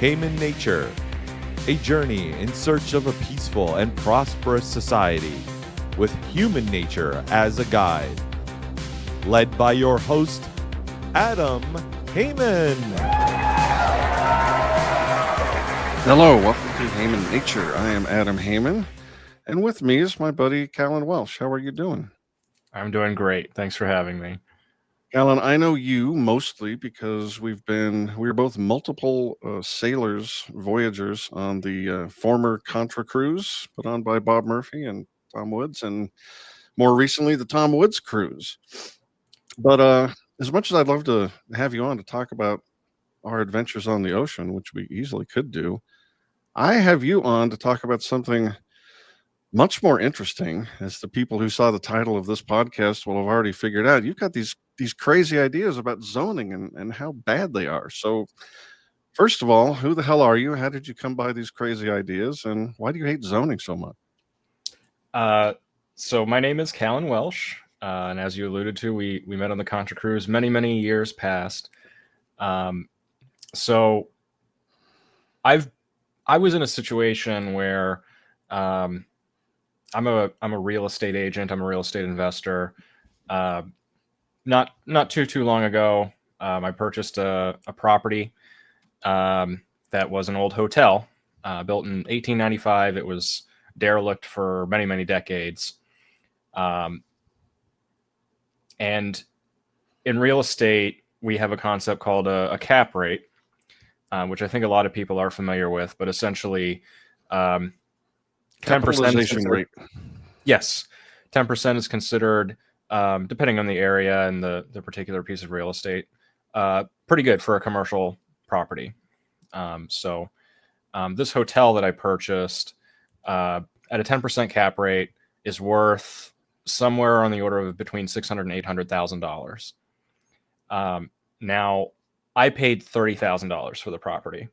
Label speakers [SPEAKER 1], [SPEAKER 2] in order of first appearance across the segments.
[SPEAKER 1] Haman Nature, a journey in search of a peaceful and prosperous society with human nature as a guide. Led by your host, Adam Haman.
[SPEAKER 2] Hello, welcome to Haman Nature. I am Adam Haman, and with me is my buddy Kallan Welsh. How are you doing?
[SPEAKER 3] I'm doing great. Thanks for having me.
[SPEAKER 2] Kallan, I know you mostly because we were both multiple sailors, voyagers on the former Contra Cruise put on by Bob Murphy and Tom Woods, and more recently the Tom Woods Cruise. But as much as I'd love to have you on to talk about our adventures on the ocean, which we easily could do, I have you on to talk about something much more interesting, as the people who saw the title of this podcast will have already figured out. You've got these crazy ideas about zoning and how bad they are. So first of all, who the hell are you? How did you come by these crazy ideas? And why do you hate zoning so much?
[SPEAKER 3] So my name is Kallan Welsh. And as you alluded to, we met on the Contra Cruise many years past. So I was in a situation where I'm a real estate agent. I'm a real estate investor. Not too long ago, I purchased a property that was an old hotel built in 1895. It was derelict for many decades. And in real estate, we have a concept called a cap rate, which I think a lot of people are familiar with, but essentially 10%
[SPEAKER 2] rate.
[SPEAKER 3] Yes, 10% is considered, depending on the area and the particular piece of real estate, pretty good for a commercial property. So this hotel that I purchased at a 10% cap rate is worth somewhere on the order of between $600,000 and $800,000. Now, I paid $30,000 for the property.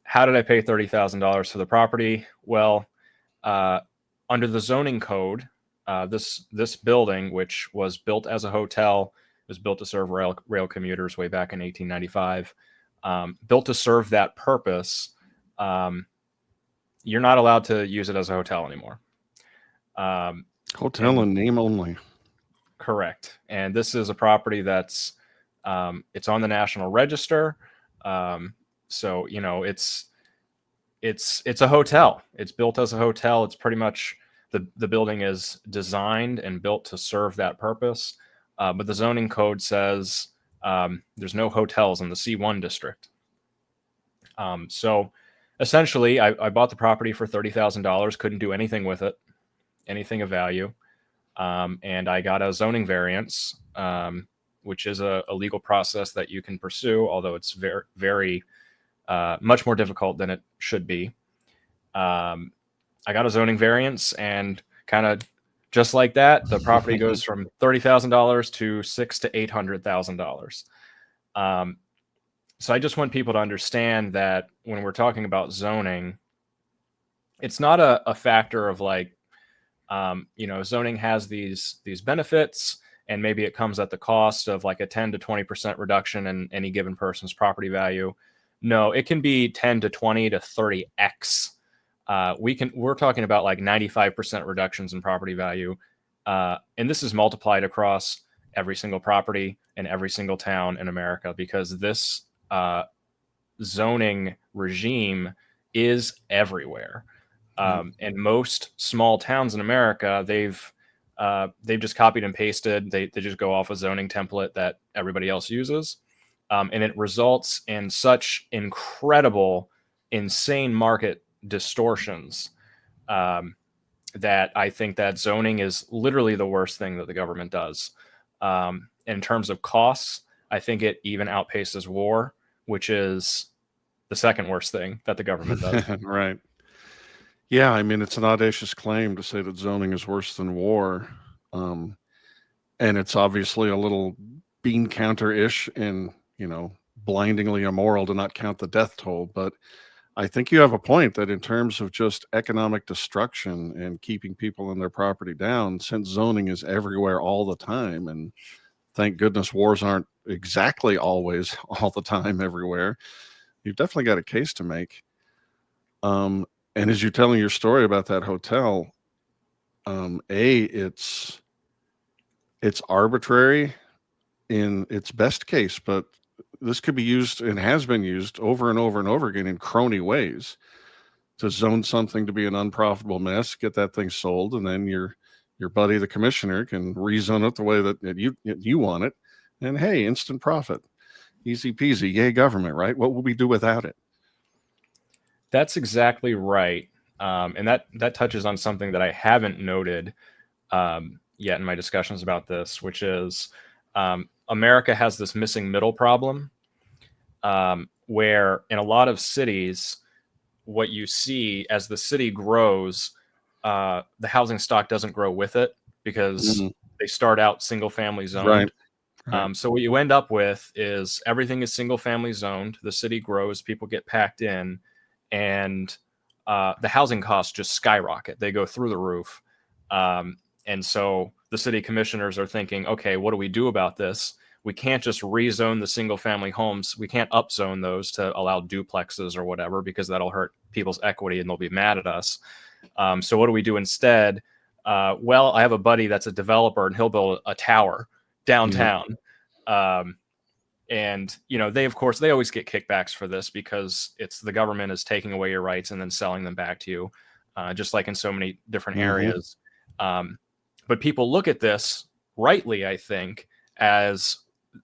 [SPEAKER 3] How did I pay $30,000 for the property? Well, under the zoning code, this building, which was built as a hotel, was built to serve rail commuters way back in 1895, built to serve that purpose. You're not allowed to use it as a hotel anymore.
[SPEAKER 2] Hotel in name only.
[SPEAKER 3] Correct. And this is a property that's it's on the National Register. So, you know, it's a hotel. It's built as a hotel. It's pretty much the building is designed and built to serve that purpose. But the zoning code says there's no hotels in the C1 district. So essentially, I bought the property for $30,000, couldn't do anything with it, anything of value. And I got a zoning variance, which is a legal process that you can pursue, although it's very much more difficult than it should be. I got a zoning variance, and kind of just like that, the property goes from $30,000 to $600,000 to $800,000. So I just want people to understand that when we're talking about zoning, it's not a factor of like, zoning has these benefits, and maybe it comes at the cost of like a 10 to 20% reduction in any given person's property value. No, it can be 10 to 20 to 30x. We're talking about like 95% reductions in property value. And this is multiplied across every single property in every single town in America, because this zoning regime is everywhere. And most small towns in America, they've just copied and pasted. They just go off a zoning template that everybody else uses. And it results in such incredible, insane market distortions that I think that zoning is literally the worst thing that the government does. In terms of costs, I think it even outpaces war, which is the second worst thing that the government does.
[SPEAKER 2] Right. Yeah, I mean, it's an audacious claim to say that zoning is worse than war. And it's obviously a little bean counter-ish and, blindingly immoral to not count the death toll. But I think you have a point that in terms of just economic destruction and keeping people and their property down, since zoning is everywhere all the time, and thank goodness wars aren't exactly always all the time everywhere, you've definitely got a case to make. And as you're telling your story about that hotel, it's arbitrary in its best case, but this could be used and has been used over and over and over again in crony ways to zone something to be an unprofitable mess, get that thing sold, and then your buddy, the commissioner, can rezone it the way that you want it, and hey, instant profit, easy peasy, yay government, right? What would we do without it?
[SPEAKER 3] That's exactly right. And that touches on something that I haven't noted yet in my discussions about this, which is America has this missing middle problem, where in a lot of cities, what you see as the city grows, the housing stock doesn't grow with it because they start out single family zoned.
[SPEAKER 2] Right.
[SPEAKER 3] So what you end up with is everything is single family zoned. The city grows, people get packed in, and the housing costs just skyrocket. They go through the roof. And so the city commissioners are thinking, okay, what do we do about this? We can't just rezone the single family homes. We can't upzone those to allow duplexes or whatever, because that'll hurt people's equity and they'll be mad at us. So what do we do instead? Well, I have a buddy that's a developer and he'll build a tower downtown. And, they always get kickbacks for this because it's the government is taking away your rights and then selling them back to you, just like in so many different areas. But people look at this rightly, I think, as,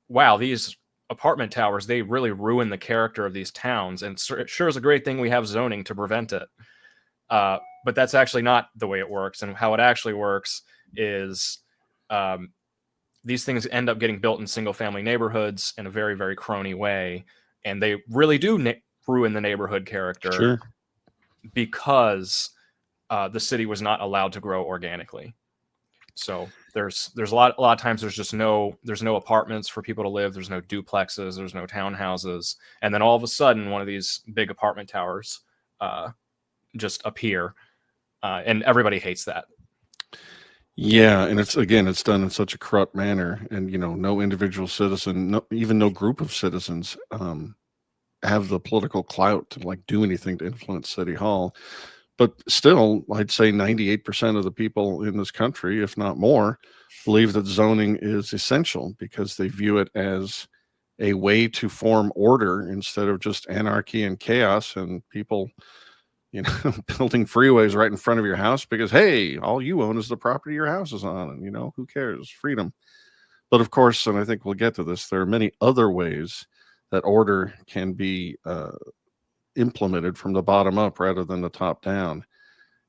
[SPEAKER 3] wow, these apartment towers, they really ruin the character of these towns. And it sure is a great thing we have zoning to prevent it. But that's actually not the way it works. And how it actually works is these things end up getting built in single family neighborhoods in a very, very crony way. And they really do ruin the neighborhood character because the city was not allowed to grow organically. So there's a lot of times there's no apartments for people to live. There's no duplexes. There's no townhouses. And then all of a sudden, one of these big apartment towers just appear, and everybody hates that.
[SPEAKER 2] Yeah, and it's done in such a corrupt manner, and no individual citizen, even no group of citizens, have the political clout to do anything to influence City Hall. But still, I'd say 98% of the people in this country, if not more, believe that zoning is essential because they view it as a way to form order instead of just anarchy and chaos and people, building freeways right in front of your house because, hey, all you own is the property your house is on. And, who cares? Freedom. But of course, and I think we'll get to this, there are many other ways that order can be implemented from the bottom up rather than the top down.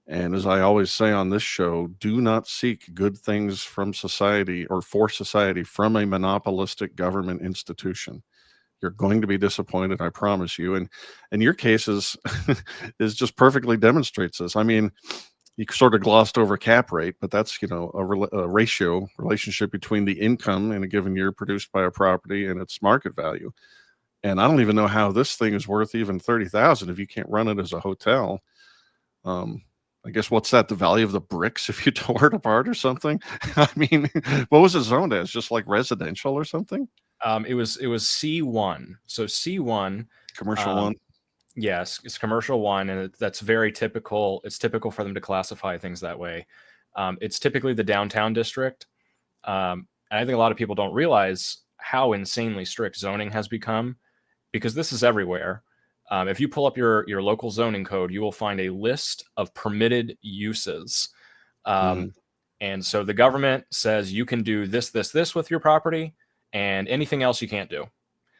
[SPEAKER 2] And as I always say on this show, do not seek good things from society or for society from a monopolistic government institution. You're going to be disappointed, I promise you. And your case is just perfectly demonstrates this. I mean, you sort of glossed over cap rate, but that's a relationship between the income in a given year produced by a property and its market value. And I don't even know how this thing is worth even $30,000 if you can't run it as a hotel. I guess what's that? The value of the bricks if you tore it apart or something? I mean, what was it zoned as? Just like residential or something?
[SPEAKER 3] It was C1. So C1,
[SPEAKER 2] commercial one.
[SPEAKER 3] Yes, it's commercial one, and that's very typical. It's typical for them to classify things that way. It's typically the downtown district. And I think a lot of people don't realize how insanely strict zoning has become, because this is everywhere. If you pull up your local zoning code, you will find a list of permitted uses. And so the government says you can do this with your property, and anything else you can't do.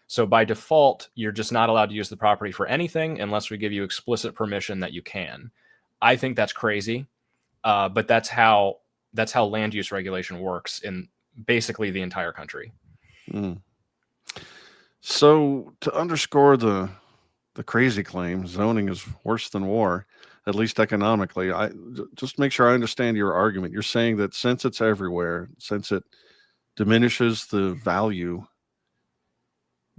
[SPEAKER 3] So by default, you're just not allowed to use the property for anything unless we give you explicit permission that you can. I think that's crazy, but that's how land use regulation works in basically the entire country.
[SPEAKER 2] So to underscore the crazy claim, zoning is worse than war, at least economically. I just make sure I understand your argument. You're saying that since it's everywhere, since it diminishes the value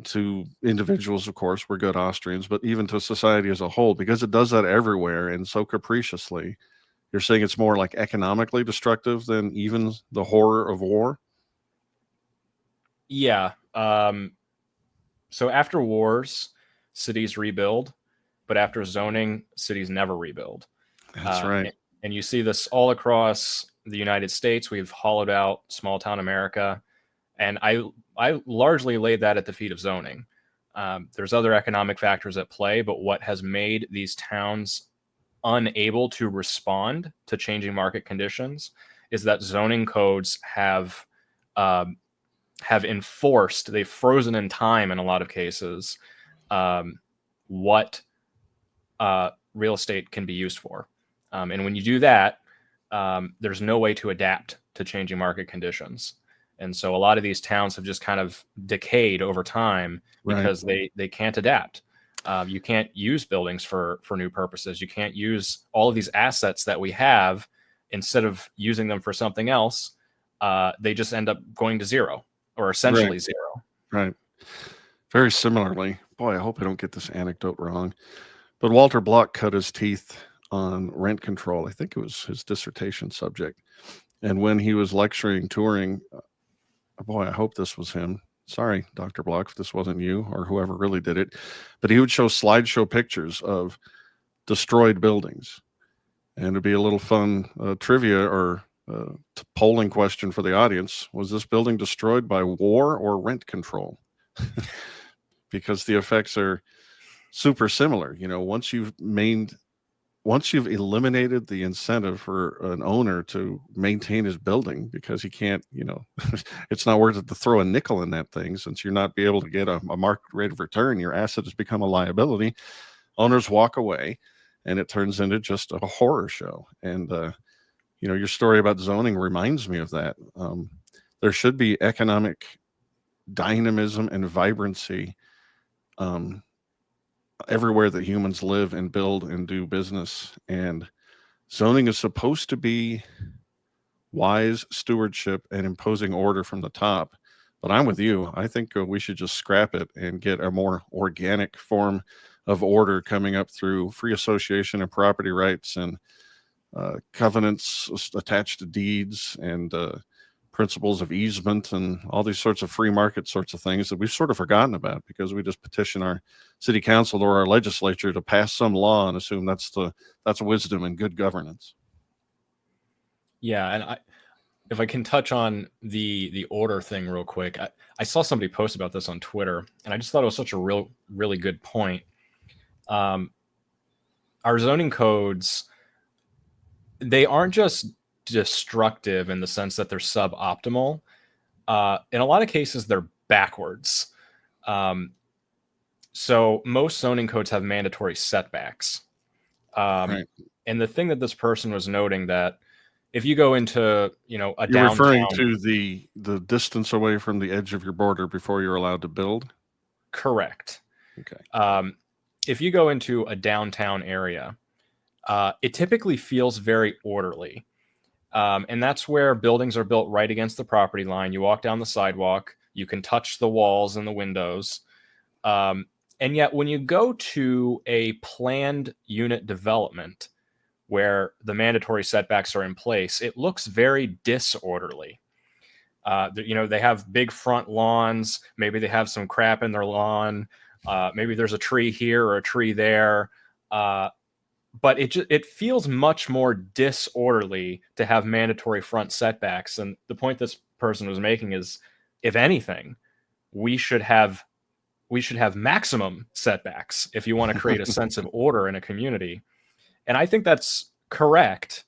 [SPEAKER 2] to individuals, of course, we're good Austrians, but even to society as a whole, because it does that everywhere and so capriciously, you're saying it's more like economically destructive than even the horror of war?
[SPEAKER 3] Yeah. So after wars, cities rebuild, but after zoning, cities never rebuild.
[SPEAKER 2] That's right.
[SPEAKER 3] And you see this all across the United States. We've hollowed out small town America, and I largely laid that at the feet of zoning. There's other economic factors at play, but what has made these towns unable to respond to changing market conditions is that zoning codes have enforced, they've frozen in time in a lot of cases, what real estate can be used for. And when you do that, there's no way to adapt to changing market conditions. And so a lot of these towns have just kind of decayed over time because they can't adapt. You can't use buildings for new purposes. You can't use all of these assets that we have. Instead of using them for something else, they just end up going to zero, or essentially zero.
[SPEAKER 2] Right. Very similarly, boy, I hope I don't get this anecdote wrong, but Walter Block cut his teeth on rent control. I think it was his dissertation subject. And when he was lecturing, touring, boy, I hope this was him. Sorry, Dr. Block, if this wasn't you or whoever really did it. But he would show slideshow pictures of destroyed buildings. And it'd be a little fun trivia or polling question for the audience. Was this building destroyed by war or rent control? Because the effects are super similar. You know, once you've eliminated the incentive for an owner to maintain his building because he can't, you know, it's not worth it to throw a nickel in that thing since you're not be able to get a market rate of return. Your asset has become a liability. Owners walk away, and it turns into just a horror show. And, you know, your story about zoning reminds me of that. There should be economic dynamism and vibrancy everywhere that humans live and build and do business. And zoning is supposed to be wise stewardship and imposing order from the top. But I'm with you. I think we should just scrap it and get a more organic form of order coming up through free association and property rights and covenants attached to deeds and principles of easement and all these sorts of free market sorts of things that we've sort of forgotten about because we just petition our city council or our legislature to pass some law and assume that's wisdom and good governance.
[SPEAKER 3] Yeah, and if I can touch on the order thing real quick, I saw somebody post about this on Twitter, and I just thought it was such a really good point. Our zoning codes, they aren't just destructive in the sense that they're suboptimal. In a lot of cases, they're backwards. So most zoning codes have mandatory setbacks. And the thing that this person was noting that if you go into, you know, a
[SPEAKER 2] You're
[SPEAKER 3] downtown,
[SPEAKER 2] referring to the distance away from the edge of your border before you're allowed to build?
[SPEAKER 3] Correct.
[SPEAKER 2] Okay.
[SPEAKER 3] If you go into a downtown area, it typically feels very orderly. And that's where buildings are built right against the property line. You walk down the sidewalk, you can touch the walls and the windows. And yet when you go to a planned unit development where the mandatory setbacks are in place, it looks very disorderly. You know, they have big front lawns. Maybe they have some crap in their lawn. Maybe there's a tree here or a tree there. But it feels much more disorderly to have mandatory front setbacks. And the point this person was making is, if anything, we should have maximum setbacks if you want to create a sense of order in a community. And I think that's correct.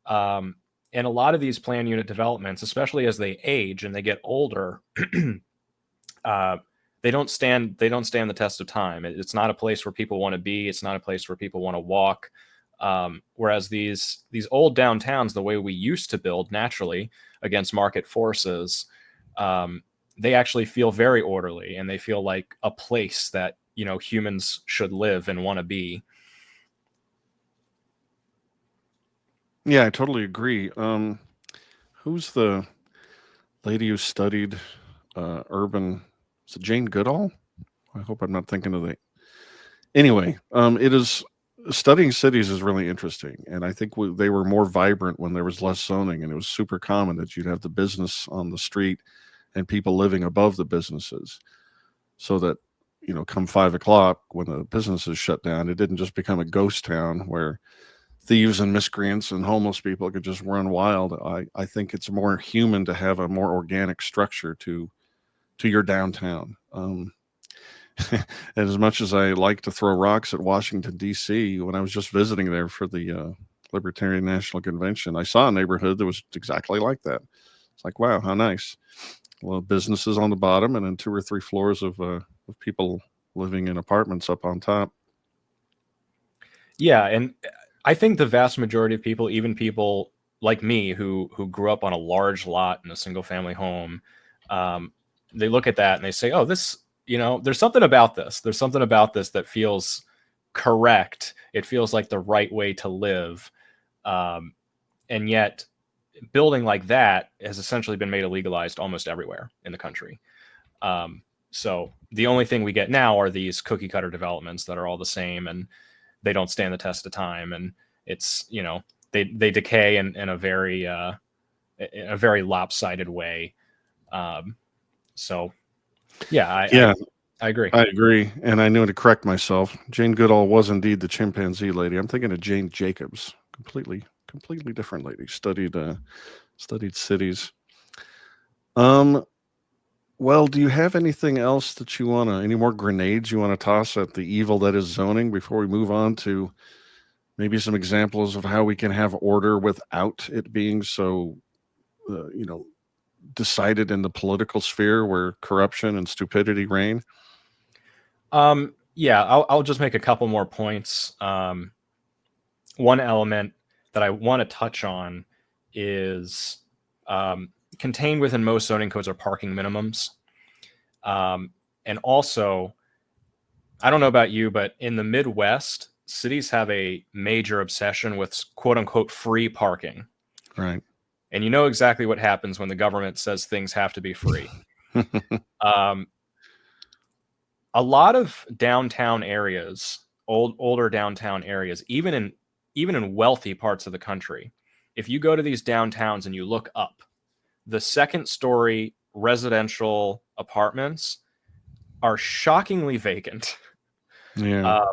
[SPEAKER 3] And a lot of these planned unit developments, especially as they age and they get older, they don't stand the test of time. It's not a place where people want to be. It's not a place where people want to walk. Whereas these old downtowns, the way we used to build naturally against market forces, they actually feel very orderly, and they feel like a place that, you know, humans should live and want to be.
[SPEAKER 2] Yeah, I totally agree. Who's the lady who studied urban? Is it Jane Goodall? I hope I'm not thinking of the. Anyway, it is studying cities is really interesting, and I think they were more vibrant when there was less zoning, and it was super common that you'd have the business on the street and people living above the businesses, so that come 5 o'clock when the businesses shut down, it didn't just become a ghost town where thieves and miscreants and homeless people could just run wild. I think it's more human to have a more organic structure to your downtown. And as much as I like to throw rocks at Washington, D.C., when I was just visiting there for the Libertarian National Convention, I saw a neighborhood that was exactly like that. It's like, wow, how nice. Well, businesses on the bottom, and then 2 or 3 floors of people living in apartments up on top.
[SPEAKER 3] Yeah, and I think the vast majority of people, even people like me who grew up on a large lot in a single family home, they look at that and they say, "Oh, this, there's something about this. There's something about this that feels correct. It feels like the right way to live." And yet, building like that has essentially been made illegalized almost everywhere in the country. So the only thing we get now are these cookie cutter developments that are all the same, and they don't stand the test of time. And it's, they decay in a very lopsided way. So yeah, I agree.
[SPEAKER 2] I agree. And I knew to correct myself. Jane Goodall was indeed the chimpanzee lady. I'm thinking of Jane Jacobs, completely different lady. Studied cities. Well, do you have anything else that you any more grenades you want to toss at the evil that is zoning before we move on to maybe some examples of how we can have order without it being so, decided in the political sphere where corruption and stupidity reign?
[SPEAKER 3] Yeah, I'll just make a couple more points. One element that I want to touch on is contained within most zoning codes are parking minimums. And also, I don't know about you, but in the Midwest, cities have a major obsession with quote unquote free parking.
[SPEAKER 2] Right.
[SPEAKER 3] And you know exactly what happens when the government says things have to be free. A lot of downtown areas, older downtown areas, even in wealthy parts of the country, if you go to these downtowns and you look up, the second story residential apartments are shockingly vacant.
[SPEAKER 2] Yeah.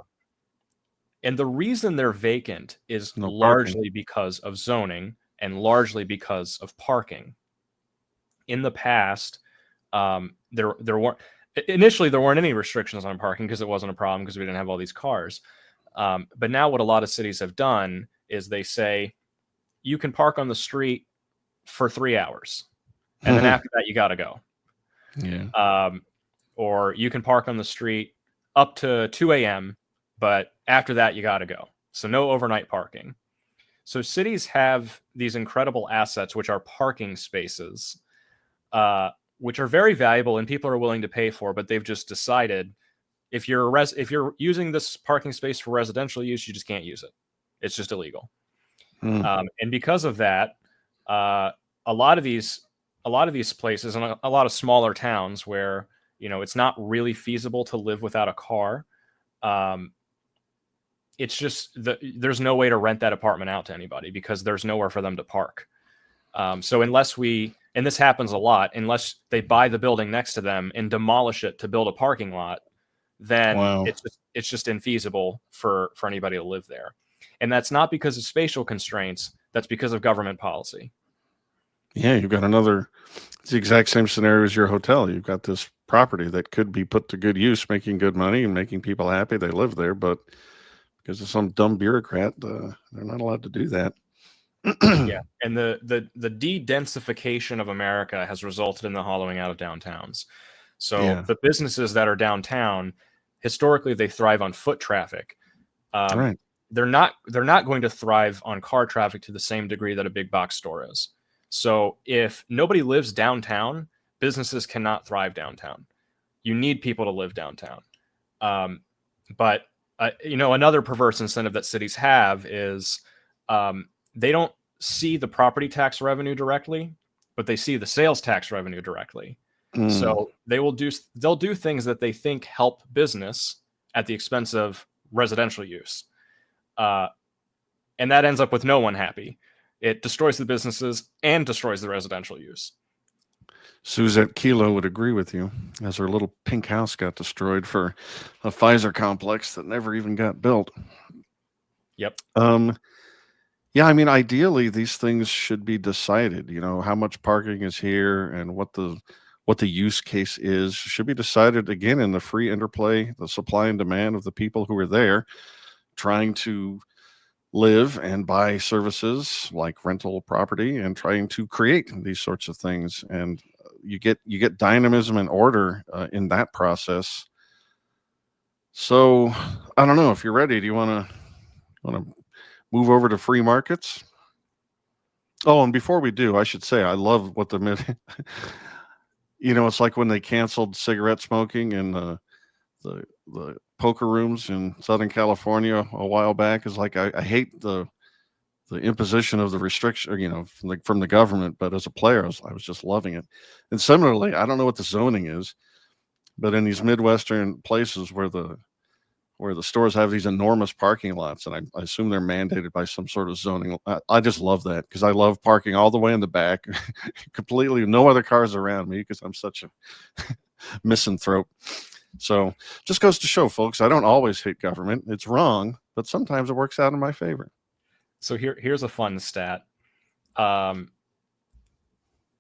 [SPEAKER 3] And the reason they're vacant is
[SPEAKER 2] No
[SPEAKER 3] largely
[SPEAKER 2] parking.
[SPEAKER 3] because of zoning and largely because of parking. In the past, there weren't any restrictions on parking because it wasn't a problem because we didn't have all these cars. But now what a lot of cities have done is they say you can park on the street for 3 hours, and then after that you got to go.
[SPEAKER 2] Yeah.
[SPEAKER 3] Or you can park on the street up to 2 a.m., but after that you got to go. So no overnight parking. So cities have these incredible assets, which are parking spaces, which are very valuable and people are willing to pay for, but they've just decided if you're using this parking space for residential use, you just can't use it. It's just illegal. And because of that, a lot of these places and a lot of smaller towns where, it's not really feasible to live without a car. It's just there's no way to rent that apartment out to anybody because there's nowhere for them to park. So and this happens a lot, unless they buy the building next to them and demolish it to build a parking lot, then
[SPEAKER 2] Wow.
[SPEAKER 3] it's just infeasible for anybody to live there. And that's not because of spatial constraints. That's because of government policy.
[SPEAKER 2] Yeah, you've got it's the exact same scenario as your hotel. You've got this property that could be put to good use, making good money and making people happy. They live there, but because of some dumb bureaucrat, they're not allowed to do that.
[SPEAKER 3] Yeah, and the de-densification of America has resulted in the hollowing out of downtowns. So the businesses that are downtown, historically, they thrive on foot traffic.
[SPEAKER 2] Right.
[SPEAKER 3] They're not going to thrive on car traffic to the same degree that a big box store is. So if nobody lives downtown, businesses cannot thrive downtown. You need people to live downtown. But another perverse incentive that cities have is they don't see the property tax revenue directly, but they see the sales tax revenue directly. So they'll do things that they think help business at the expense of residential use. And that ends up with no one happy. It destroys the businesses and destroys the residential use.
[SPEAKER 2] Suzette Kilo would agree with you, as her little pink house got destroyed for a Pfizer complex that never even got built.
[SPEAKER 3] Yep.
[SPEAKER 2] Yeah, I mean, ideally, these things should be decided. How much parking is here and what the use case is should be decided again in the free interplay, the supply and demand of the people who are there trying to live and buy services like rental property and trying to create these sorts of things. And you get dynamism and order in that process. So I don't know if you're ready. Do you want to move over to free markets? Oh, and before we do, I should say I love what it's like when they canceled cigarette smoking in the poker rooms in Southern California a while back. Is like I hate the imposition of the restriction, from the government. But as a player, I was just loving it. And similarly, I don't know what the zoning is, but in these Midwestern places where the stores have these enormous parking lots, and I assume they're mandated by some sort of zoning. I just love that because I love parking all the way in the back, completely no other cars around me because I'm such a misanthrope. So just goes to show, folks, I don't always hate government. It's wrong, but sometimes it works out in my favor.
[SPEAKER 3] So here's a fun stat.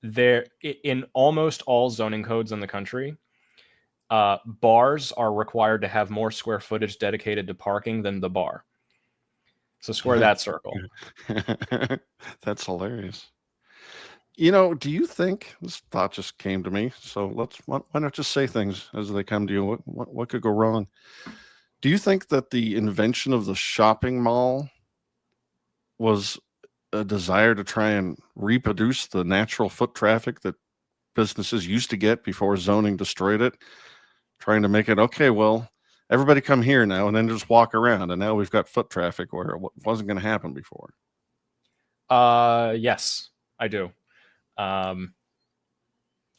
[SPEAKER 3] There in almost all zoning codes in the country, bars are required to have more square footage dedicated to parking than the bar. So square that circle.
[SPEAKER 2] That's hilarious. Do you think, this thought just came to me, so why not just say things as they come to you? What could go wrong? Do you think that the invention of the shopping mall was a desire to try and reproduce the natural foot traffic that businesses used to get before zoning destroyed it? Trying to make it, okay, well, everybody come here now and then just walk around, and now we've got foot traffic where it wasn't going to happen before.
[SPEAKER 3] Yes, I do.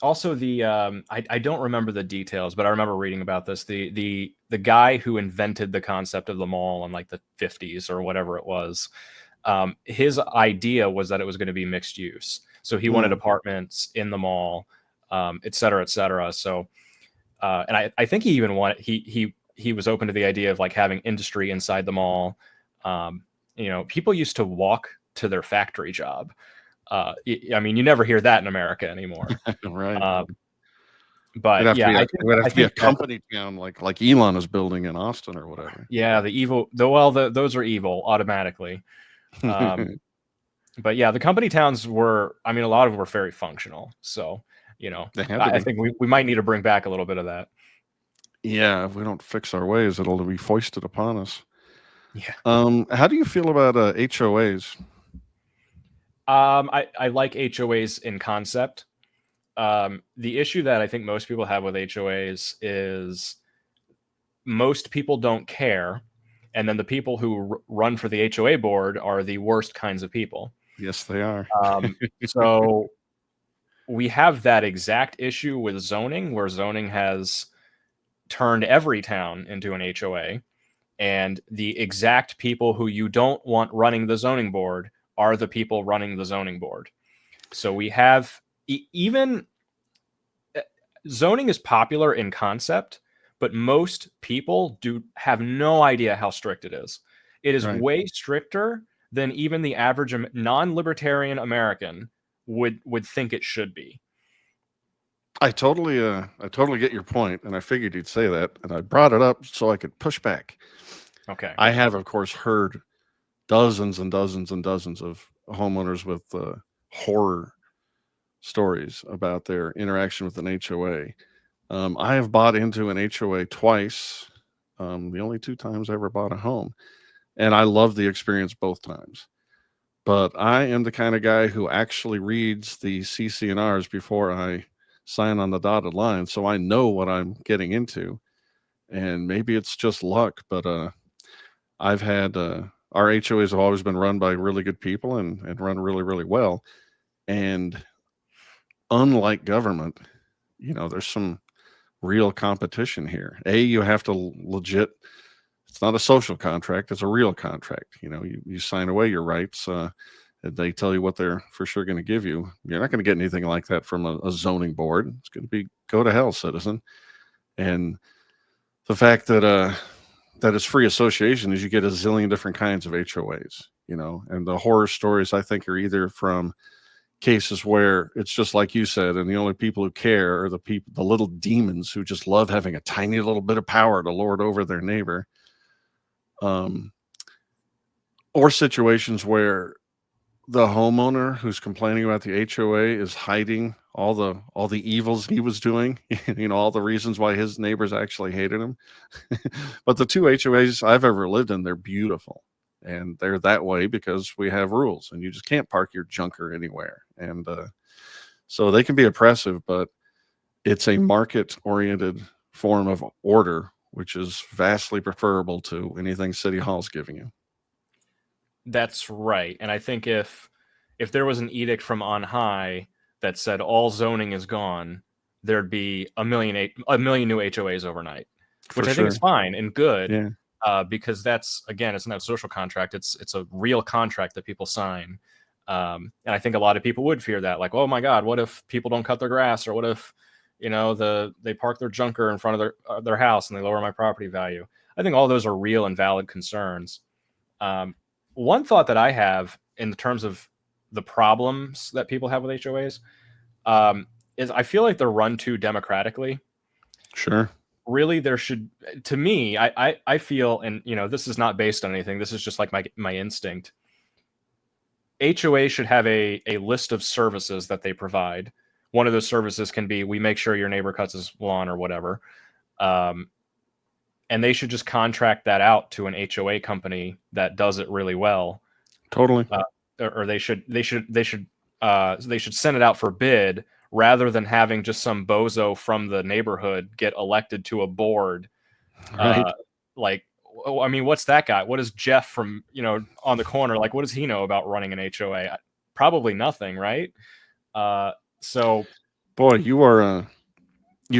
[SPEAKER 3] Also, I don't remember the details, but I remember reading about this. The guy who invented the concept of the mall in like the 50s or whatever it was, his idea was that it was going to be mixed use. So he wanted apartments in the mall, et cetera, et cetera. So, and I think he even wanted, he was open to the idea of like having industry inside the mall. People used to walk to their factory job. I mean, you never hear that in America anymore.
[SPEAKER 2] Right.
[SPEAKER 3] But
[SPEAKER 2] it'd
[SPEAKER 3] yeah,
[SPEAKER 2] have to be a company town like Elon is building in Austin or whatever.
[SPEAKER 3] Yeah, those are evil automatically. But yeah, the company towns were, I mean, a lot of them were very functional. So, I think we might need to bring back a little bit of that.
[SPEAKER 2] Yeah, if we don't fix our ways, it'll be foisted upon us.
[SPEAKER 3] Yeah.
[SPEAKER 2] How do you feel about HOAs?
[SPEAKER 3] I like HOAs in concept. The issue that I think most people have with HOAs is most people don't care. And then the people who run for the HOA board are the worst kinds of people.
[SPEAKER 2] Yes, they are.
[SPEAKER 3] So we have that exact issue with zoning, where zoning has turned every town into an HOA. And the exact people who you don't want running the zoning board are the people running the zoning board. So we have even zoning is popular in concept, but most people have no idea how strict it is. It is way stricter than even the average non-libertarian American would think it should be.
[SPEAKER 2] I totally get your point, and I figured you'd say that, and I brought it up so I could push back.
[SPEAKER 3] Okay.
[SPEAKER 2] I have, of course, heard dozens and dozens and dozens of homeowners with horror stories about their interaction with an HOA. I have bought into an HOA twice, the only 2 times I ever bought a home, and I love the experience both times. But I am the kind of guy who actually reads the CC&Rs before I sign on the dotted line, so I know what I'm getting into. And maybe it's just luck, but I've had our HOAs have always been run by really good people and run really, really well. And unlike government, there's some real competition here. You have to legit, it's not a social contract, it's a real contract. You sign away your rights and they tell you what they're for sure going to give you. You're not going to get anything like that from a zoning board. It's going to be go to hell, citizen. And the fact that that it's free association is you get a zillion different kinds of HOAs, and the horror stories I think are either from cases where it's just like you said, and the only people who care are the little demons who just love having a tiny little bit of power to lord over their neighbor. Or situations where the homeowner who's complaining about the HOA is hiding all the evils he was doing, all the reasons why his neighbors actually hated him. But the two HOAs I've ever lived in, they're beautiful. And they're that way because we have rules and you just can't park your junker anywhere. And so they can be oppressive, but it's a market-oriented form of order, which is vastly preferable to anything City Hall's giving you.
[SPEAKER 3] That's right. And I think if there was an edict from on high that said all zoning is gone, there'd be a million new HOAs overnight, which I think is fine and good.
[SPEAKER 2] Yeah.
[SPEAKER 3] Because that's, again, it's not a social contract. It's a real contract that people sign. And I think a lot of people would fear that, like, oh my God, what if people don't cut their grass, or what if, they park their junker in front of their house and they lower my property value. I think all those are real and valid concerns. One thought that I have in terms of the problems that people have with HOAs is I feel like they're run too democratically.
[SPEAKER 2] Sure.
[SPEAKER 3] Really, there should, to me, I feel, and this is not based on anything, this is just like my instinct. HOA should have a list of services that they provide. One of those services can be, we make sure your neighbor cuts his lawn or whatever. And they should just contract that out to an HOA company that does it really well.
[SPEAKER 2] Totally.
[SPEAKER 3] Or they should send it out for bid, rather than having just some bozo from the neighborhood get elected to a board.
[SPEAKER 2] Right.
[SPEAKER 3] What's that guy? What is Jeff from, on the corner? Like, what does he know about running an HOA? Probably nothing, right? So,
[SPEAKER 2] boy, you're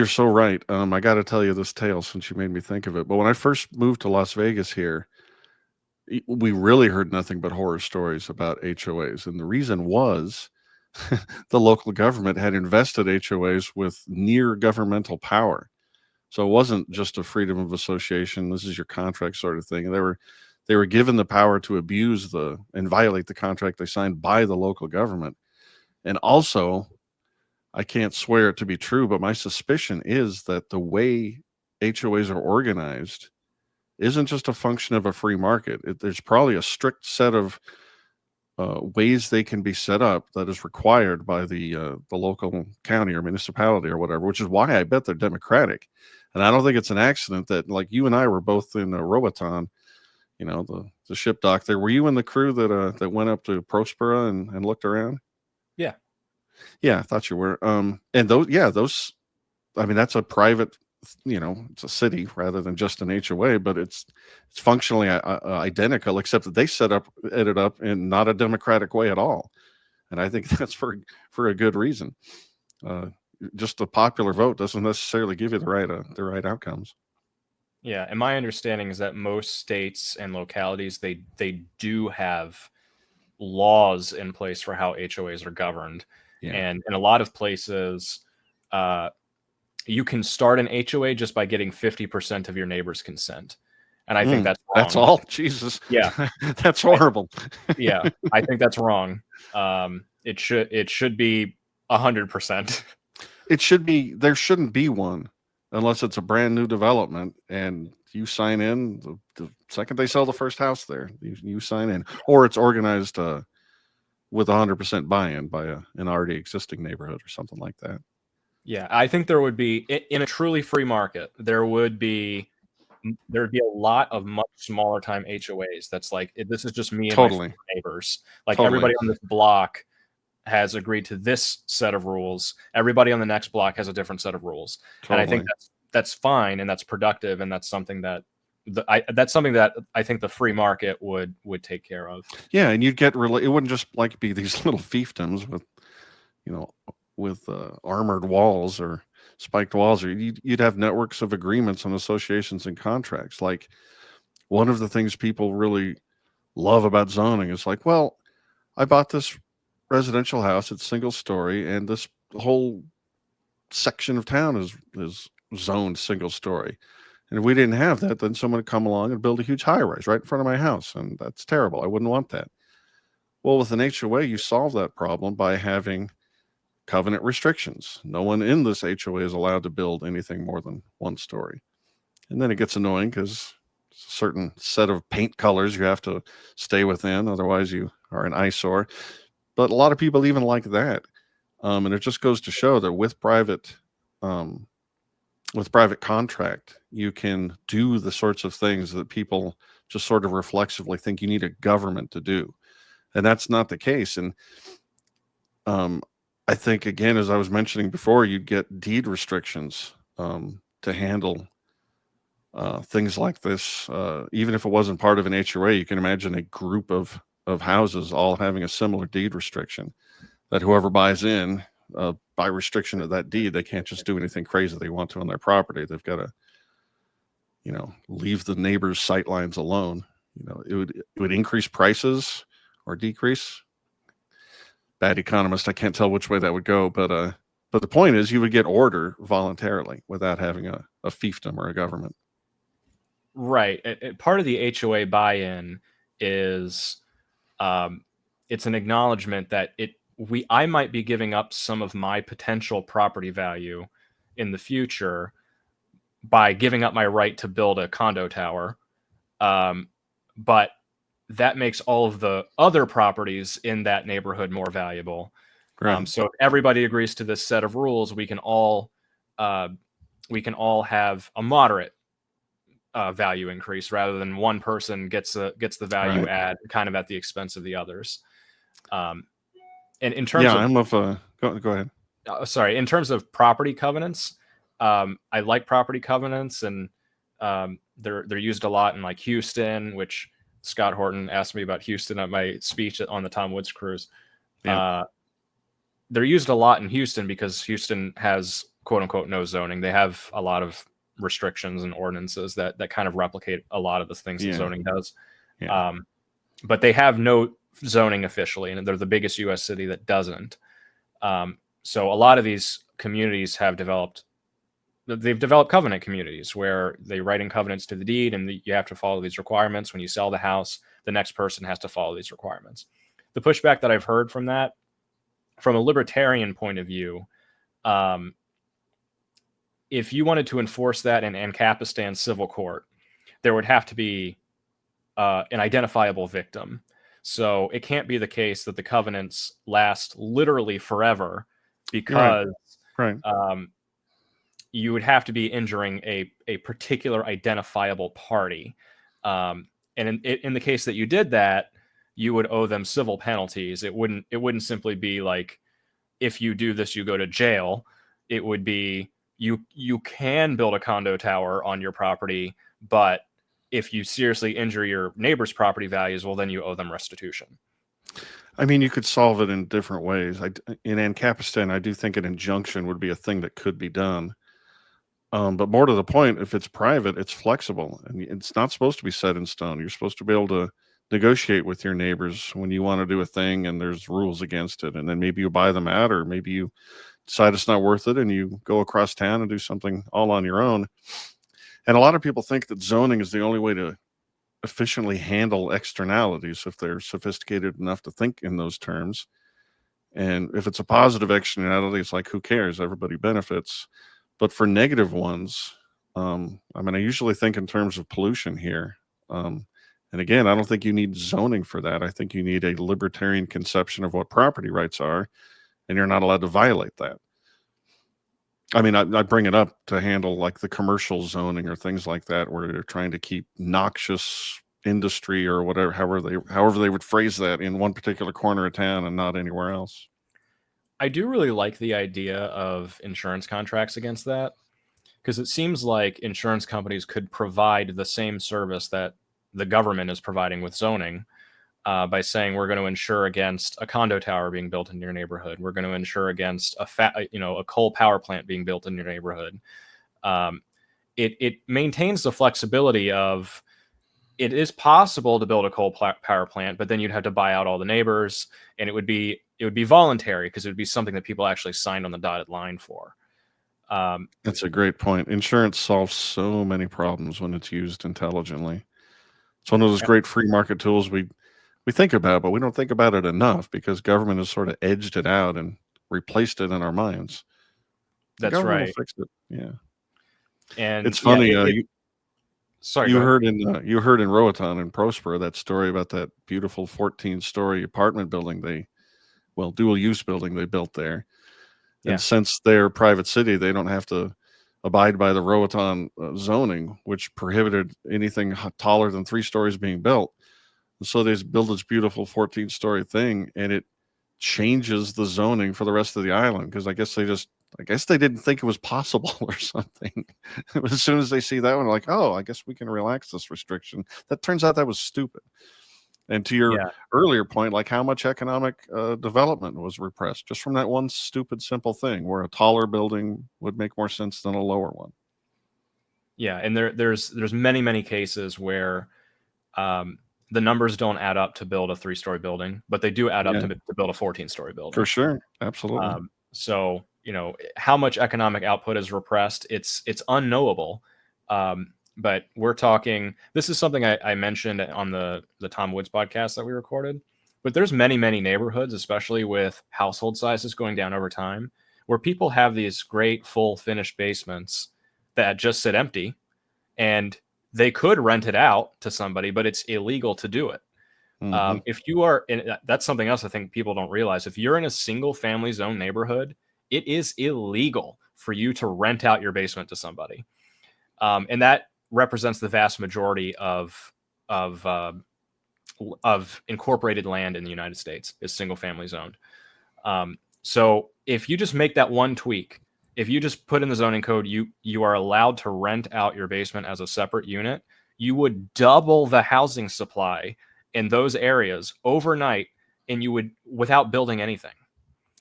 [SPEAKER 2] so right. I got to tell you this tale since you made me think of it. But when I first moved to Las Vegas here, we really heard nothing but horror stories about HOAs. And the reason was the local government had invested HOAs with near governmental power. So it wasn't just a freedom of association, this is your contract sort of thing. They were given the power to abuse and violate the contract they signed by the local government. And also, I can't swear it to be true, but my suspicion is that the way HOAs are organized isn't just a function of a free market. There's probably a strict set of ways they can be set up that is required by the local county or municipality or whatever, which is why I bet they're democratic. And I don't think it's an accident that, like, you and I were both in Roatan, the ship dock there. Were you in the crew that went up to Prospera and looked around? Yeah, I thought you were. And those, I mean, that's a private, it's a city rather than just an HOA, but it's functionally identical, except that they set it up in not a democratic way at all. And I think that's for a good reason. Just a popular vote doesn't necessarily give you the right outcomes.
[SPEAKER 3] Yeah, and my understanding is that most states and localities, they do have laws in place for how HOAs are governed. Yeah. And in a lot of places, you can start an HOA just by getting 50% of your neighbor's consent. And I think that's wrong.
[SPEAKER 2] That's all? Jesus.
[SPEAKER 3] Yeah.
[SPEAKER 2] That's horrible.
[SPEAKER 3] Yeah, I think that's wrong. It should be 100%.
[SPEAKER 2] It should be, there shouldn't be one unless it's a brand new development and you sign in the second they sell the first house there, you sign in, or it's organized with 100% buy-in by an already existing neighborhood or something like that.
[SPEAKER 3] Yeah, I think there would be, in a truly free market, there would be a lot of much smaller time HOAs. That's like, this is just me and my neighbors. Like everybody on this block has agreed to this set of rules. Everybody on the next block has a different set of rules. And I think that's fine and that's productive, and that's something that I think the free market would take care of.
[SPEAKER 2] Yeah, and you'd get it wouldn't just like be these little fiefdoms with armored walls or spiked walls, or you'd have networks of agreements and associations and contracts. Like, one of the things people really love about zoning is like, well, I bought this residential house. It's single story, and this whole section of town is zoned single story. And if we didn't have that, then someone would come along and build a huge high rise right in front of my house, and that's terrible. I wouldn't want that. Well, with an HOA, you solve that problem by having covenant restrictions. No one in this HOA is allowed to build anything more than one story. And then it gets annoying because it's a certain set of paint colors you have to stay within, otherwise you are an eyesore. But a lot of people even like that. And it just goes to show that with private contract, you can do the sorts of things that people just sort of reflexively think you need a government to do. And that's not the case. And I think, again, as I was mentioning before, you'd get deed restrictions to handle things like this. Even if it wasn't part of an HOA, you can imagine a group of houses all having a similar deed restriction that whoever buys in, by restriction of that deed, they can't just do anything crazy they want to on their property. They've got to, leave the neighbors' sight lines alone. It would increase prices or decrease. Bad economist, I can't tell which way that would go, but the point is you would get order voluntarily without having a fiefdom or a government.
[SPEAKER 3] Right. Part of the HOA buy-in is it's an acknowledgement that I might be giving up some of my potential property value in the future by giving up my right to build a condo tower. But that makes all of the other properties in that neighborhood more valuable.
[SPEAKER 2] Right.
[SPEAKER 3] So if everybody agrees to this set of rules, we can all have a moderate value increase rather than one person gets the value add kind of at the expense of the others. And in terms
[SPEAKER 2] go ahead.
[SPEAKER 3] In terms of property covenants, I like property covenants, and they're used a lot in like Houston, which Scott Horton asked me about Houston at my speech on the Tom Woods cruise. Yeah. They're used a lot in Houston because Houston has quote unquote no zoning. They have a lot of restrictions and ordinances that kind of replicate a lot of the things that zoning does. Yeah. But they have no zoning officially, and they're the biggest U.S. city that doesn't. So a lot of these communities they've developed covenant communities where they write in covenants to the deed, and you have to follow these requirements. When you sell the house, the next person has to follow these requirements. The pushback that I've heard from that, from a libertarian point of view, if you wanted to enforce that in Ancapistan civil court, there would have to be an identifiable victim. So it can't be the case that the covenants last literally forever, because you would have to be injuring a particular identifiable party. And in the case that you did that, you would owe them civil penalties. It wouldn't simply be like, if you do this, you go to jail. It would be, you can build a condo tower on your property, but if you seriously injure your neighbor's property values, well, then you owe them restitution.
[SPEAKER 2] I mean, you could solve it in different ways. In Ancapistan, I do think an injunction would be a thing that could be done. But more to the point, if it's private, it's flexible, and it's not supposed to be set in stone. You're supposed to be able to negotiate with your neighbors when you want to do a thing and there's rules against it. And then maybe you buy them out, or maybe you decide it's not worth it and you go across town and do something all on your own. And a lot of people think that zoning is the only way to efficiently handle externalities if they're sophisticated enough to think in those terms. And if it's a positive externality, it's like, who cares? Everybody benefits. But for negative ones, I usually think in terms of pollution here. And again, I don't think you need zoning for that. I think you need a libertarian conception of what property rights are, and you're not allowed to violate that. I mean, I bring it up to handle like the commercial zoning or things like that, where they're trying to keep noxious industry or whatever, however they would phrase that, in one particular corner of town and not anywhere else.
[SPEAKER 3] I do really like the idea of insurance contracts against that, because it seems like insurance companies could provide the same service that the government is providing with zoning, by saying, we're going to insure against a condo tower being built in your neighborhood. We're going to insure against a coal power plant being built in your neighborhood. It maintains the flexibility of, it is possible to build a coal power plant, but then you'd have to buy out all the neighbors, and it would be voluntary because it would be something that people actually signed on the dotted line for.
[SPEAKER 2] That's a great point. Insurance solves so many problems when it's used intelligently. It's one of those great free market tools we think about, but we don't think about it enough because government has sort of edged it out and replaced it in our minds. The
[SPEAKER 3] That's
[SPEAKER 2] government
[SPEAKER 3] right.
[SPEAKER 2] will fix it. Yeah.
[SPEAKER 3] And
[SPEAKER 2] It's funny.
[SPEAKER 3] sorry,
[SPEAKER 2] You heard in Roatan and Prospero that story about that beautiful 14-story apartment building dual use building they built there.
[SPEAKER 3] Yeah.
[SPEAKER 2] And since they're private city, they don't have to abide by the Roatan zoning, which prohibited anything taller than 3 stories being built. And so they build this beautiful 14-story thing, and it changes the zoning for the rest of the island because I guess they didn't think it was possible or something. As soon as they see that one, like, oh, I guess we can relax this restriction. That turns out that was stupid. And to your earlier point, like how much economic development was repressed just from that one stupid, simple thing where a taller building would make more sense than a lower one.
[SPEAKER 3] Yeah, and there's many, many cases where the numbers don't add up to build a 3-story building, but they do add up to build a 14-story building.
[SPEAKER 2] For sure. Absolutely.
[SPEAKER 3] So, how much economic output is repressed, it's unknowable. But we're talking, this is something I mentioned on the Tom Woods podcast that we recorded, but there's many, many neighborhoods, especially with household sizes going down over time, where people have these great full finished basements that just sit empty, and they could rent it out to somebody, but it's illegal to do it.
[SPEAKER 2] Mhm.
[SPEAKER 3] If you are that's something else I think people don't realize. If you're in a single family zone neighborhood, it is illegal for you to rent out your basement to somebody. And that represents the vast majority of incorporated land in the United States is single family zoned. So if you just make that one tweak, if you just put in the zoning code, you are allowed to rent out your basement as a separate unit, you would double the housing supply in those areas overnight, and you would, without building anything.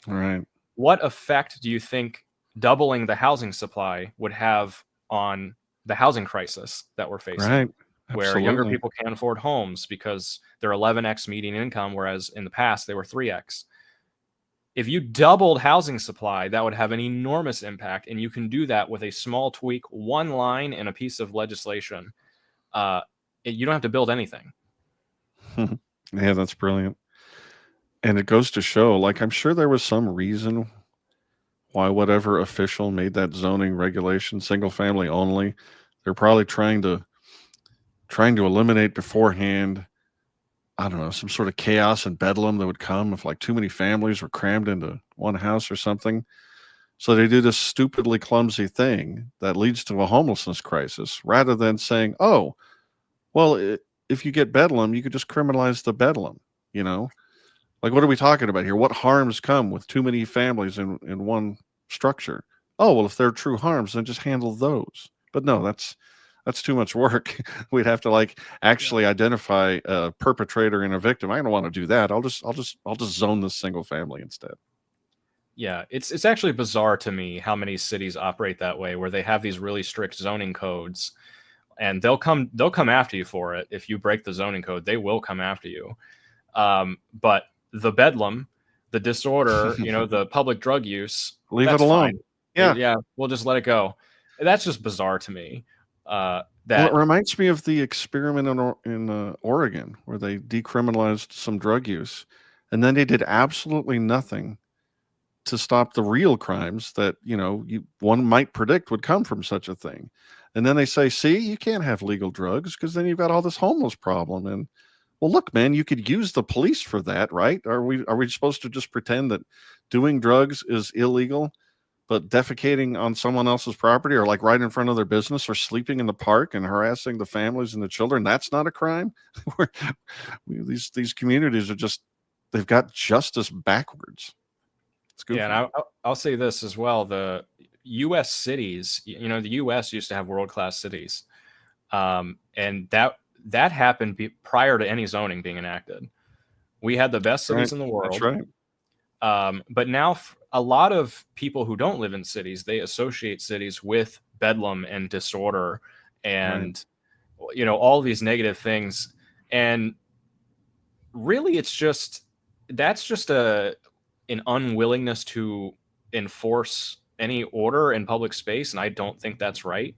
[SPEAKER 2] Right.
[SPEAKER 3] What effect do you think doubling the housing supply would have on the housing crisis that we're facing?
[SPEAKER 2] Right.
[SPEAKER 3] Where younger
[SPEAKER 2] Absolutely.
[SPEAKER 3] people can't afford homes because they're 11x median income, whereas in the past they were 3x. If you doubled housing supply, that would have an enormous impact, and you can do that with a small tweak, one line in a piece of legislation. You don't have to build anything.
[SPEAKER 2] Yeah, that's brilliant. And it goes to show, like, I'm sure there was some reason why whatever official made that zoning regulation single family only. They're probably trying to eliminate beforehand, I don't know, some sort of chaos and bedlam that would come if like too many families were crammed into one house or something. So they do this stupidly clumsy thing that leads to a homelessness crisis rather than saying, oh, well, if you get bedlam, you could just criminalize the bedlam, you know? Like, what are we talking about here? What harms come with too many families in one structure? Oh, well, if they're true harms, then just handle those. But no, that's too much work. We'd have to like actually identify a perpetrator and a victim. I don't want to do that. I'll just zone this single family instead.
[SPEAKER 3] Yeah, it's actually bizarre to me how many cities operate that way, where they have these really strict zoning codes, and they'll come after you for it. If you break the zoning code, they will come after you. But the bedlam, the disorder, the public drug use,
[SPEAKER 2] Leave
[SPEAKER 3] that's
[SPEAKER 2] it alone.
[SPEAKER 3] fine.
[SPEAKER 2] Yeah.
[SPEAKER 3] We'll just let it go. That's just bizarre to me.
[SPEAKER 2] Well, it reminds me of the experiment in Oregon where they decriminalized some drug use, and then they did absolutely nothing to stop the real crimes that one might predict would come from such a thing. And then they say, see, you can't have legal drugs because then you've got all this homeless problem. And well, look, man, you could use the police for that, right? Are we supposed to just pretend that doing drugs is illegal, but defecating on someone else's property or like right in front of their business or sleeping in the park and harassing the families and the children, that's not a crime? These communities are just, they've got justice backwards.
[SPEAKER 3] Yeah, and I'll say this as well. The U.S. cities, the U.S. used to have world-class cities. And that happened prior to any zoning being enacted. We had the best cities in the world.
[SPEAKER 2] That's right.
[SPEAKER 3] But now a lot of people who don't live in cities, they associate cities with bedlam and disorder and all these negative things. And really, that's just an unwillingness to enforce any order in public space, and I don't think that's right.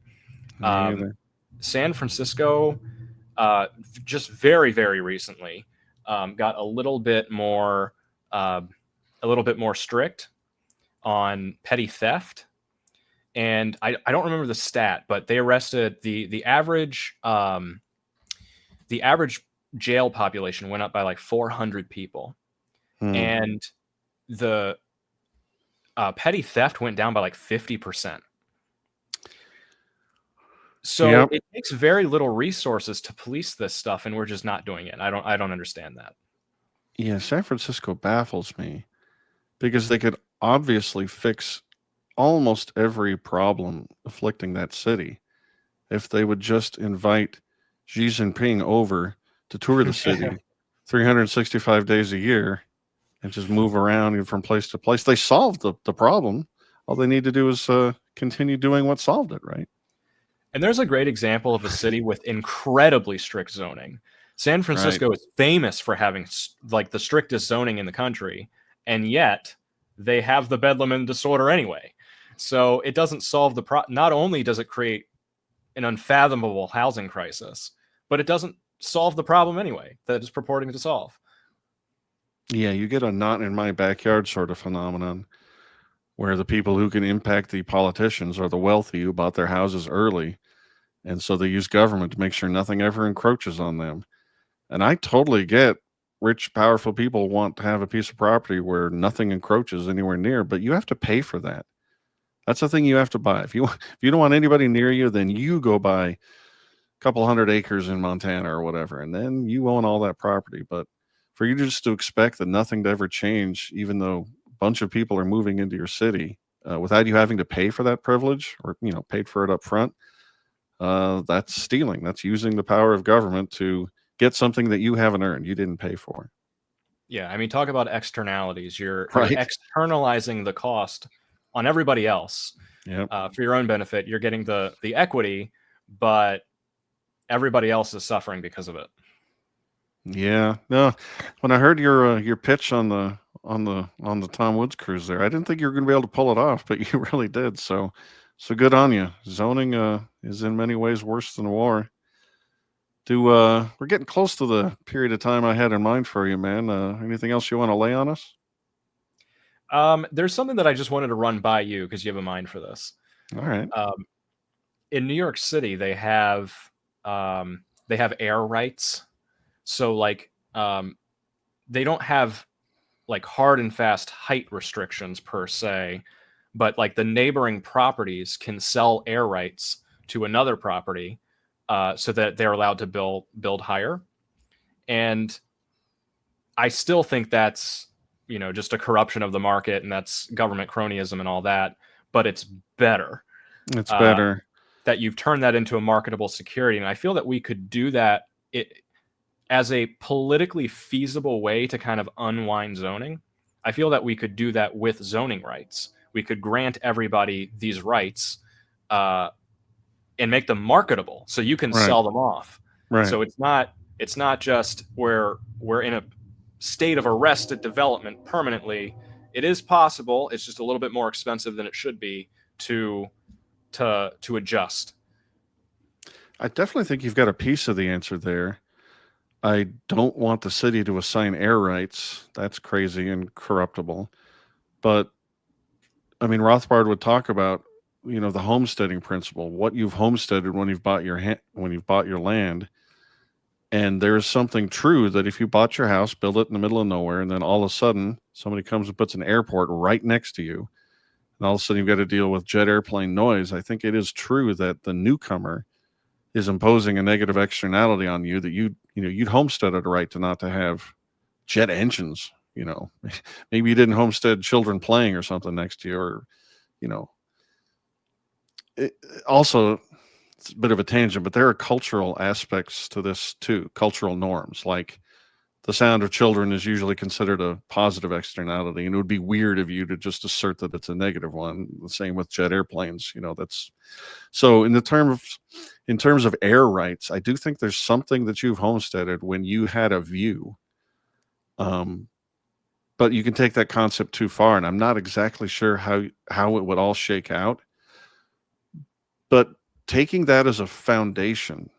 [SPEAKER 2] Me either.
[SPEAKER 3] San Francisco, just very, very recently, got a little bit more strict on petty theft. And I don't remember the stat, but they arrested the average jail population went up by like 400 people, and the petty theft went down by like 50%. So it takes very little resources to police this stuff, and we're just not doing it. I don't understand that.
[SPEAKER 2] Yeah, San Francisco baffles me because they could obviously fix almost every problem afflicting that city if they would just invite Xi Jinping over to tour the city 365 days a year and just move around from place to place. They solved the problem. All they need to do is continue doing what solved it, right?
[SPEAKER 3] And there's a great example of a city with incredibly strict zoning. San Francisco is famous for having like the strictest zoning in the country, and yet they have the bedlam and disorder anyway. So it doesn't solve the problem. Not only does it create an unfathomable housing crisis, but it doesn't solve the problem anyway that it's purporting to solve.
[SPEAKER 2] Yeah, you get a not in my backyard sort of phenomenon where the people who can impact the politicians are the wealthy who bought their houses early. And so they use government to make sure nothing ever encroaches on them. And I totally get rich, powerful people want to have a piece of property where nothing encroaches anywhere near, but you have to pay for that. That's the thing you have to buy. If you don't want anybody near you, then you go buy a couple hundred acres in Montana or whatever, and then you own all that property. But for you just to expect that nothing to ever change, even though a bunch of people are moving into your city without you having to pay for that privilege or paid for it up front, that's stealing. That's using the power of government to get something that you haven't earned, you didn't pay for.
[SPEAKER 3] Yeah, I mean, talk about externalities. You're externalizing the cost on everybody else for your own benefit. You're getting the equity, but everybody else is suffering because of it.
[SPEAKER 2] Yeah, no. When I heard your pitch on the Tom Woods cruise there, I didn't think you were going to be able to pull it off, but you really did. So good on you. Zoning is in many ways worse than war. We're getting close to the period of time I had in mind for you, man. Anything else you want to lay on us?
[SPEAKER 3] There's something that I just wanted to run by you because you have a mind for this.
[SPEAKER 2] All right.
[SPEAKER 3] In New York City, they have air rights. So like they don't have like hard and fast height restrictions per se, but like the neighboring properties can sell air rights to another property so that they're allowed to build higher. And I still think that's just a corruption of the market, and that's government cronyism and all that. But it's better.
[SPEAKER 2] It's better
[SPEAKER 3] that you've turned that into a marketable security. And I feel that we could do that as a politically feasible way to kind of unwind zoning. I feel that we could do that with zoning rights. We could grant everybody these rights and make them marketable so you can sell them off.
[SPEAKER 2] Right.
[SPEAKER 3] So it's not just we're in a state of arrested development permanently. It is possible. It's just a little bit more expensive than it should be to adjust.
[SPEAKER 2] I definitely think you've got a piece of the answer there. I don't want the city to assign air rights. That's crazy and corruptible. But I mean, Rothbard would talk about, the homesteading principle, what you've homesteaded when you've bought your land. And there's something true that if you bought your house, build it in the middle of nowhere, and then all of a sudden somebody comes and puts an airport right next to you, and all of a sudden you've got to deal with jet airplane noise. I think it is true that the newcomer is imposing a negative externality on you that you'd homesteaded a right to not to have jet engines. Maybe you didn't homestead children playing or something next to you, or also, it's a bit of a tangent, but there are cultural aspects to this too, cultural norms, like the sound of children is usually considered a positive externality, and it would be weird of you to just assert that it's a negative one. The same with jet airplanes. That's so. In terms of air rights, I do think there's something that you've homesteaded when you had a view. But you can take that concept too far, and I'm not exactly sure how it would all shake out. But taking that as a foundation,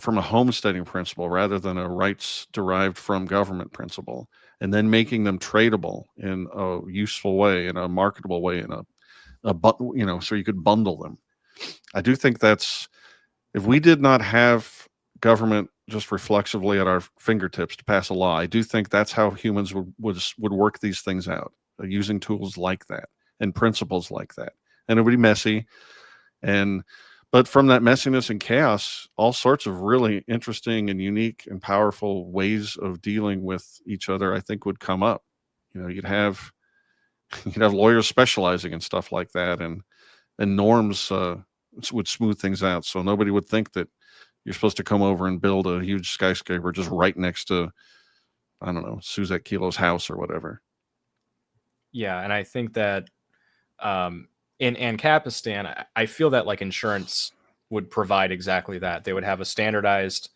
[SPEAKER 2] from a homesteading principle rather than a rights derived from government principle, and then making them tradable in a useful way, in a marketable way, so you could bundle them. I do think that's, if we did not have government just reflexively at our fingertips to pass a law, I do think that's how humans would work these things out, using tools like that and principles like that. And it would be messy, but from that messiness and chaos, all sorts of really interesting and unique and powerful ways of dealing with each other, I think, would come up. You'd have lawyers specializing in stuff like that, and norms would smooth things out, so nobody would think that you're supposed to come over and build a huge skyscraper just right next to, I don't know, Suzette Kilo's house or whatever.
[SPEAKER 3] Yeah, and I think that in Ancapistan, I feel that like insurance would provide exactly that. They would have a standardized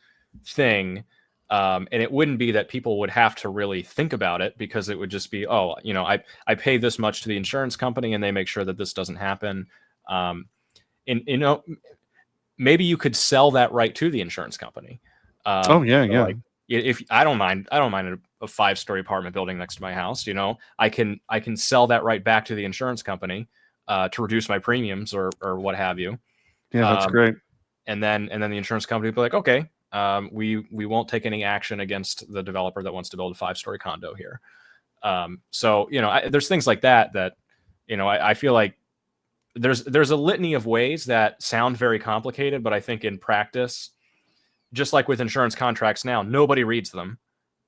[SPEAKER 3] thing, and it wouldn't be that people would have to really think about it, because it would just be, I pay this much to the insurance company, and they make sure that this doesn't happen. Maybe you could sell that right to the insurance company.
[SPEAKER 2] Yeah.
[SPEAKER 3] Like, if I don't mind a 5-story apartment building next to my house. I can sell that right back to the insurance company to reduce my premiums or what have you.
[SPEAKER 2] Yeah, that's great.
[SPEAKER 3] And then the insurance company would be like, okay, we won't take any action against the developer that wants to build a 5-story condo here. So there's things like that I feel like there's a litany of ways that sound very complicated, but I think in practice, just like with insurance contracts now, nobody reads them,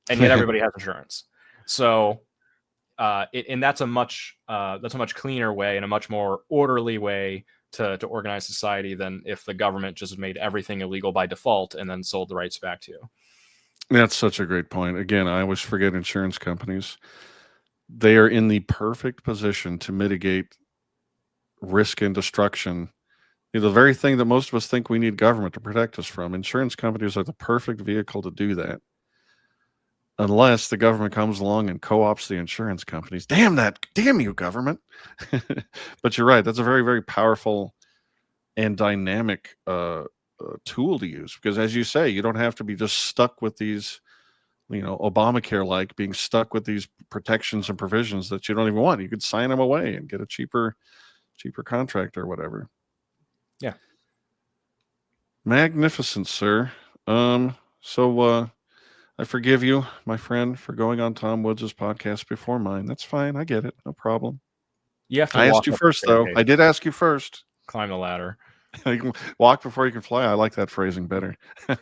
[SPEAKER 3] and yet everybody has insurance. So, and that's a much cleaner way and a much more orderly way to organize society than if the government just made everything illegal by default and then sold the rights back to you.
[SPEAKER 2] That's such a great point. Again, I always forget insurance companies. They are in the perfect position to mitigate risk and destruction. The very thing that most of us think we need government to protect us from. Insurance companies are the perfect vehicle to do that. Unless the government comes along and co-ops the insurance companies. Damn you, government. But you're right. That's a very, very powerful and dynamic tool to use, because as you say, you don't have to be just stuck with these, Obamacare, being stuck with these protections and provisions that you don't even want. You could sign them away and get a cheaper contract or whatever.
[SPEAKER 3] Yeah.
[SPEAKER 2] Magnificent, sir. So I forgive you, my friend, for going on Tom Woods' podcast before mine. That's fine. I get it. No problem.
[SPEAKER 3] You have to
[SPEAKER 2] I asked you first, though. I did ask you first.
[SPEAKER 3] Climb the ladder.
[SPEAKER 2] You can walk before you can fly. I like that phrasing better. All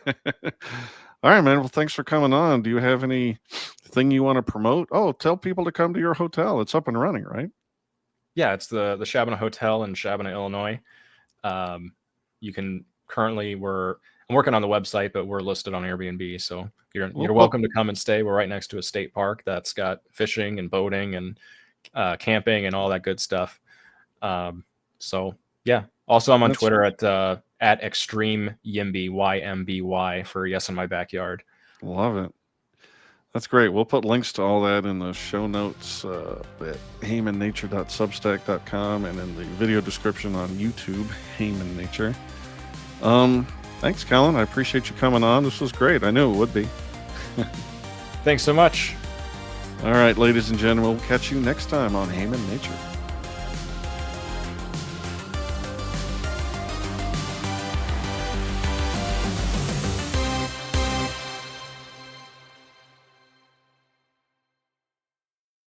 [SPEAKER 2] right, man. Well, thanks for coming on. Do you have anything you want to promote? Oh, tell people to come to your hotel. It's up and running, right?
[SPEAKER 3] Yeah, it's the Shabana Hotel in Shabana, Illinois. You can I'm working on the website, but we're listed on Airbnb, so you're welcome to come and stay. We're right next to a state park that's got fishing and boating and camping and all that good stuff. So yeah. Also, I'm on Twitter at Extreme Yimby, YMBY, for Yes in My Backyard.
[SPEAKER 2] Love it. That's great. We'll put links to all that in the show notes at hamannature.substack.com and in the video description on YouTube, Haman Nature. Thanks, Kallan. I appreciate you coming on. This was great. I knew it would be.
[SPEAKER 3] Thanks so much.
[SPEAKER 2] All right, ladies and gentlemen, we'll catch you next time on Haman Nature.